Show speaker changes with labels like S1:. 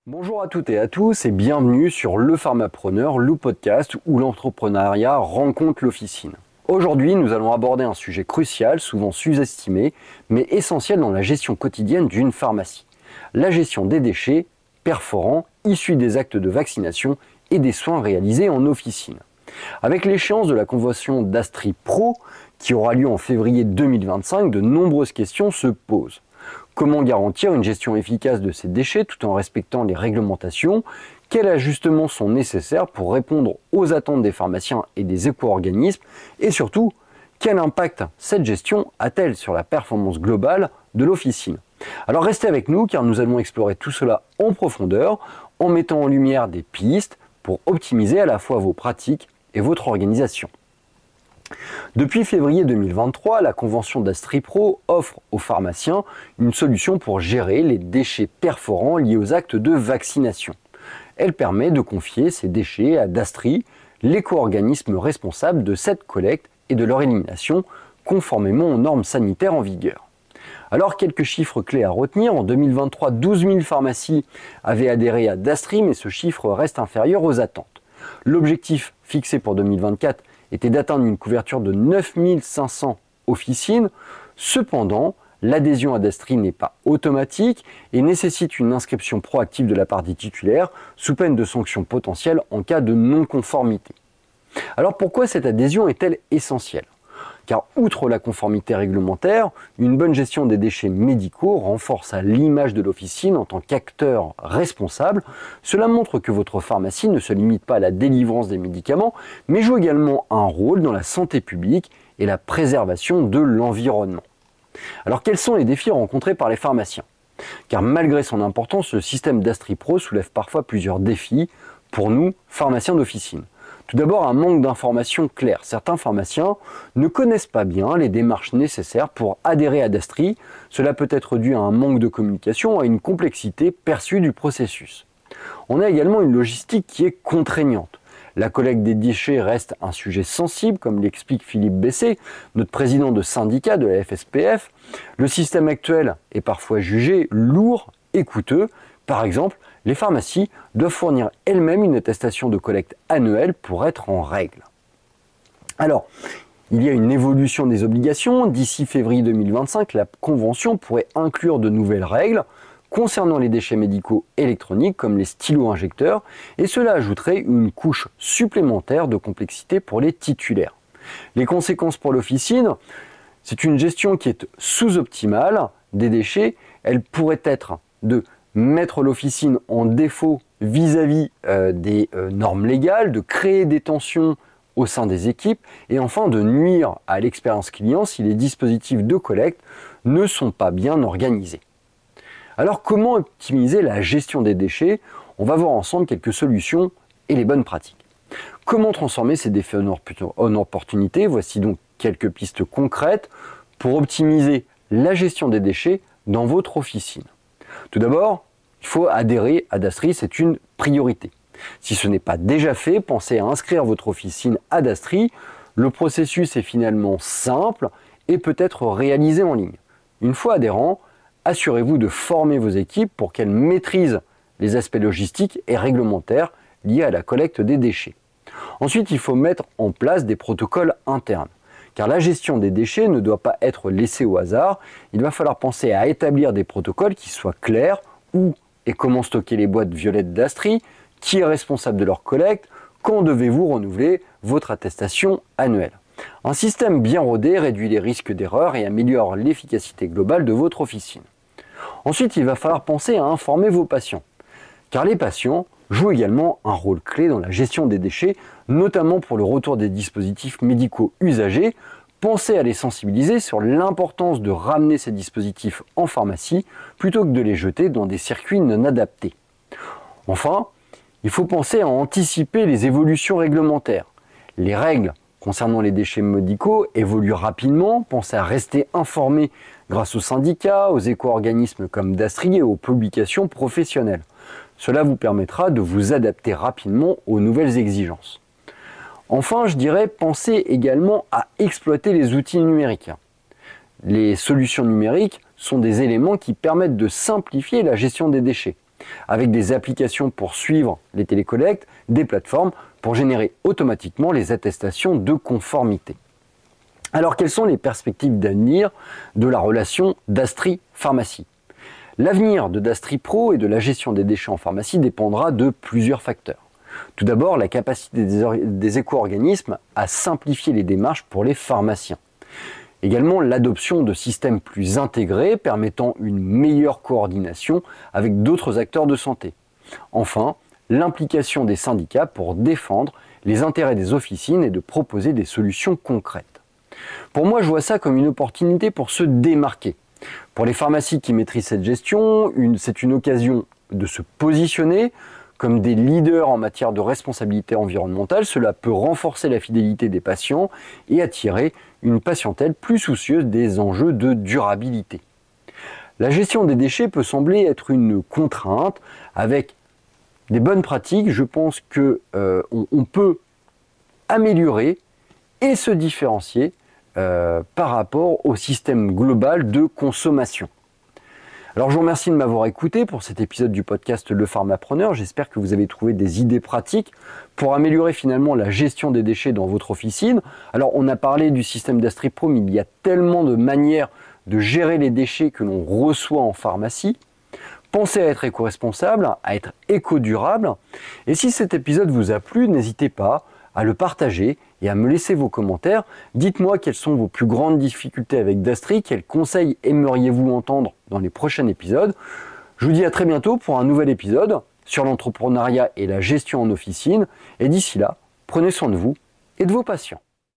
S1: Bonjour à toutes et à tous et bienvenue sur Le Pharmapreneur, le podcast où l'entrepreneuriat rencontre l'officine. Aujourd'hui, nous allons aborder un sujet crucial, souvent sous-estimé, mais essentiel dans la gestion quotidienne d'une pharmacie. La gestion des déchets perforants issus des actes de vaccination et des soins réalisés en officine. Avec l'échéance de la convention d'Astri Pro, qui aura lieu en février 2025, de nombreuses questions se posent. Comment garantir une gestion efficace de ces déchets tout en respectant les réglementations? Quels ajustements sont nécessaires pour répondre aux attentes des pharmaciens et des éco-organismes? Et surtout, quel impact cette gestion a-t-elle sur la performance globale de l'officine? Alors restez avec nous car nous allons explorer tout cela en profondeur en mettant en lumière des pistes pour optimiser à la fois vos pratiques et votre organisation. Depuis février 2023, la convention d'Astri Pro offre aux pharmaciens une solution pour gérer les déchets perforants liés aux actes de vaccination. Elle permet de confier ces déchets à Dastri, l'éco-organisme responsable de cette collecte et de leur élimination, conformément aux normes sanitaires en vigueur. Alors, quelques chiffres clés à retenir. En 2023, 12 000 pharmacies avaient adhéré à Dastri, mais ce chiffre reste inférieur aux attentes. L'objectif fixé pour 2024 était d'atteindre une couverture de 9 500 officines. Cependant, l'adhésion à Dastri n'est pas automatique et nécessite une inscription proactive de la part des titulaires, sous peine de sanctions potentielles en cas de non-conformité. Alors pourquoi cette adhésion est-elle essentielle? Car outre la conformité réglementaire, une bonne gestion des déchets médicaux renforce l'image de l'officine en tant qu'acteur responsable. Cela montre que votre pharmacie ne se limite pas à la délivrance des médicaments, mais joue également un rôle dans la santé publique et la préservation de l'environnement. Alors quels sont les défis rencontrés par les pharmaciens? Car malgré son importance, le système d'Astri Pro soulève parfois plusieurs défis pour nous, pharmaciens d'officine. Tout d'abord, un manque d'informations claires. Certains pharmaciens ne connaissent pas bien les démarches nécessaires pour adhérer à Dastri. Cela peut être dû à un manque de communication, à une complexité perçue du processus. On a également une logistique qui est contraignante. La collecte des déchets reste un sujet sensible, comme l'explique Philippe Bessé, notre président de syndicat de la FSPF. Le système actuel est parfois jugé lourd et coûteux. Par exemple, les pharmacies doivent fournir elles-mêmes une attestation de collecte annuelle pour être en règle. Alors, il y a une évolution des obligations. D'ici février 2025, la convention pourrait inclure de nouvelles règles concernant les déchets médicaux électroniques comme les stylos injecteurs, et cela ajouterait une couche supplémentaire de complexité pour les titulaires. Les conséquences pour l'officine, c'est une gestion qui est sous-optimale des déchets. Elle pourrait être de mettre l'officine en défaut vis-à-vis des normes légales, de créer des tensions au sein des équipes et enfin de nuire à l'expérience client si les dispositifs de collecte ne sont pas bien organisés. Alors comment optimiser la gestion des déchets? On va voir ensemble quelques solutions et les bonnes pratiques. Comment transformer ces défis en opportunités? Voici donc quelques pistes concrètes pour optimiser la gestion des déchets dans votre officine. Tout d'abord, il faut adhérer à Dastri, c'est une priorité. Si ce n'est pas déjà fait, pensez à inscrire votre officine à Dastri. Le processus est finalement simple et peut être réalisé en ligne. Une fois adhérent, assurez-vous de former vos équipes pour qu'elles maîtrisent les aspects logistiques et réglementaires liés à la collecte des déchets. Ensuite, il faut mettre en place des protocoles internes. Car la gestion des déchets ne doit pas être laissée au hasard. Il va falloir penser à établir des protocoles qui soient clairs. Où et comment stocker les boîtes violettes d'Astri? Qui est responsable de leur collecte? Quand devez-vous renouveler votre attestation annuelle? Un système bien rodé réduit les risques d'erreur et améliore l'efficacité globale de votre officine. Ensuite, il va falloir penser à informer vos patients. Car les patients jouent également un rôle clé dans la gestion des déchets, notamment pour le retour des dispositifs médicaux usagés. Pensez à les sensibiliser sur l'importance de ramener ces dispositifs en pharmacie plutôt que de les jeter dans des circuits non adaptés. Enfin, il faut penser à anticiper les évolutions réglementaires. Les règles concernant les déchets médicaux évoluent rapidement. Pensez à rester informé grâce aux syndicats, aux éco-organismes comme Dastri et aux publications professionnelles. Cela vous permettra de vous adapter rapidement aux nouvelles exigences. Enfin, je dirais, pensez également à exploiter les outils numériques. Les solutions numériques sont des éléments qui permettent de simplifier la gestion des déchets. avec des applications pour suivre les télécollectes, des plateformes pour générer automatiquement les attestations de conformité. Alors, quelles sont les perspectives d'avenir de la relation Dastri-pharmacie ? L'avenir de Dastri Pro et de la gestion des déchets en pharmacie dépendra de plusieurs facteurs. Tout d'abord, la capacité des éco-organismes à simplifier les démarches pour les pharmaciens. Également, l'adoption de systèmes plus intégrés permettant une meilleure coordination avec d'autres acteurs de santé. Enfin, l'implication des syndicats pour défendre les intérêts des officines et de proposer des solutions concrètes. Pour moi, je vois ça comme une opportunité pour se démarquer. Pour les pharmacies qui maîtrisent cette gestion, c'est une occasion de se positionner comme des leaders en matière de responsabilité environnementale. Cela peut renforcer la fidélité des patients et attirer une patientèle plus soucieuse des enjeux de durabilité. La gestion des déchets peut sembler être une contrainte. Avec des bonnes pratiques, je pense qu'on peut améliorer et se différencier par rapport au système global de consommation. Alors je vous remercie de m'avoir écouté pour cet épisode du podcast Le Pharmapreneur. J'espère que vous avez trouvé des idées pratiques pour améliorer finalement la gestion des déchets dans votre officine. Alors on a parlé du système Dastri Pro, mais il y a tellement de manières de gérer les déchets que l'on reçoit en pharmacie. Pensez à être éco-responsable, à être éco-durable. Et si cet épisode vous a plu, n'hésitez pas à le partager et à me laisser vos commentaires. Dites-moi quelles sont vos plus grandes difficultés avec Dastri, quels conseils aimeriez-vous entendre dans les prochains épisodes. Je vous dis à très bientôt pour un nouvel épisode sur l'entrepreneuriat et la gestion en officine. Et d'ici là, prenez soin de vous et de vos patients.